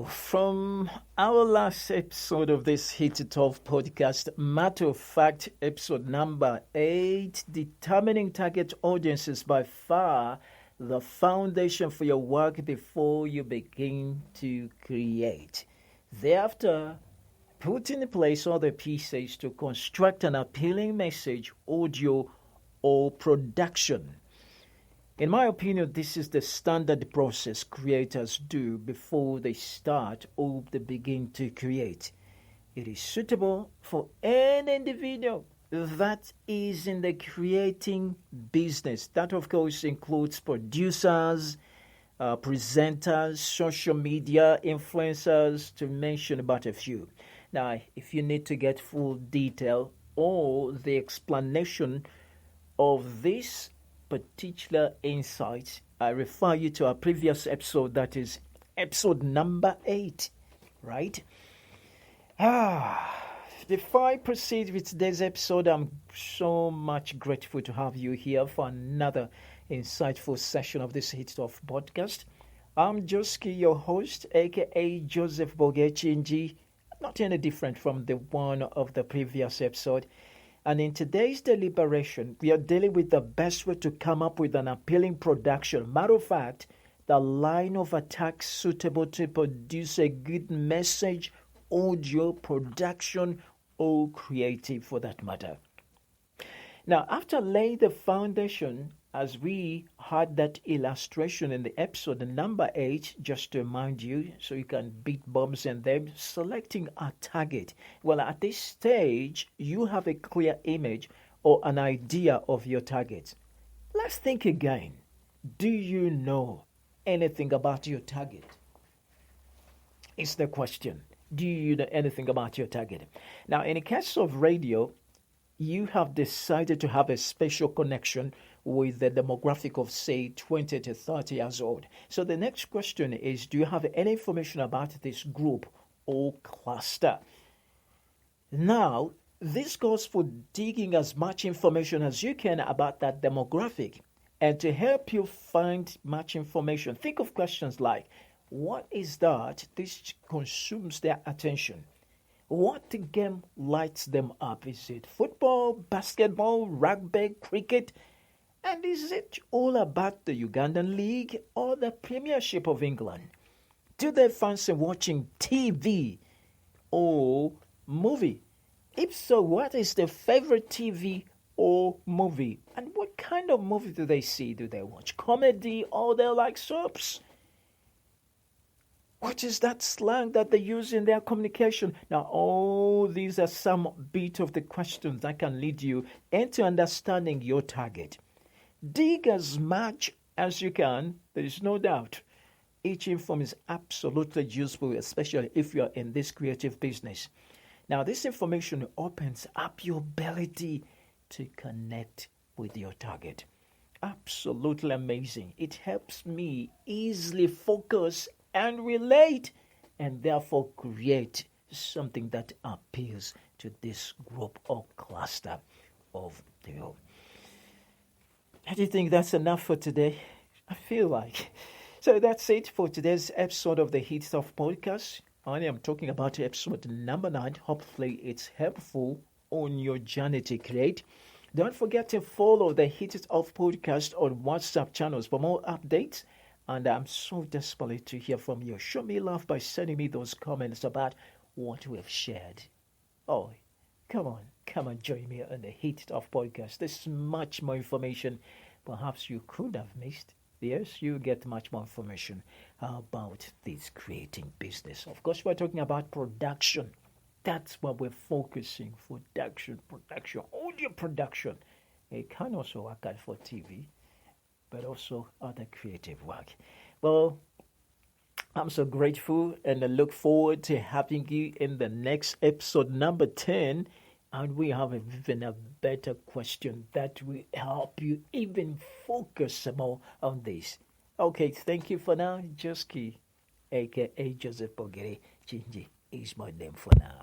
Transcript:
from our last episode of this Hit It Off podcast, matter of fact, episode number 8, determining target audiences by far the foundation for your work before you begin to create. Thereafter, put in place all the pieces to construct an appealing message, audio, or production. In my opinion, this is the standard process creators do before they start or they begin to create. It is suitable for any individual that is in the creating business. That, of course, includes producers, presenters, social media influencers, to mention about a few. Now, if you need to get full detail or the explanation of this particular insights, I refer you to our previous episode, that is episode number 8, right? Before I proceed with today's episode, I'm so much grateful to have you here for another insightful session of this Hit It Off podcast. I'm Joski, your host, aka Joseph Bogechinji, not any different from the one of the previous episode. And in today's deliberation, we are dealing with the best way to come up with an appealing production. Matter of fact, the line of attack suitable to produce a good message, audio, production, or creative for that matter. Now, after laying the foundation, as we had that illustration in the episode number 8, just to remind you, so you can beat bombs and them, selecting a target. Well, at this stage, you have a clear image or an idea of your target. Let's think again. Do you know anything about your target? It's the question. Do you know anything about your target? Now, in the case of radio, you have decided to have a special connection with the demographic of, say, 20 to 30 years old. So the next question is, do you have any information about this group or cluster? Now, this goes for digging as much information as you can about that demographic. And to help you find much information, think of questions like, what is that this consumes their attention? What game lights them up? Is it football, basketball, rugby, cricket? And is it all about the Ugandan League or the Premiership of England? Do they fancy watching TV or movie? If so, what is their favorite TV or movie? And what kind of movie do they see? Do they watch comedy or they like soaps? What is that slang that they use in their communication? Now, all these are some bit of the questions that can lead you into understanding your target. Dig as much as you can. There is no doubt. Each info is absolutely useful, especially if you are in this creative business. Now, this information opens up your ability to connect with your target. Absolutely amazing. It helps me easily focus and relate, and therefore create something that appeals to this group or cluster of people. Do you think that's enough for today? I feel like. So that's it for today's episode of the Hit It Off podcast. I am talking about episode number 9. Hopefully it's helpful on your journey to create. Don't forget to follow the Hit It Off podcast on WhatsApp channels for more updates. And I'm so desperate to hear from you. Show me love by sending me those comments about what we've shared. Oh, come on, join me on the Hit It Off podcast. There's much more information perhaps you could have missed. Yes, you get much more information about this creating business. Of course, we're talking about production. That's what we're focusing. Production, audio production. It can also work out for TV, but also other creative work. Well, I'm so grateful and I look forward to having you in the next episode number 10. And we have even a better question that will help you even focus more on this. Okay, thank you for now. Joski, aka Joseph Bogere Chinji, is my name for now.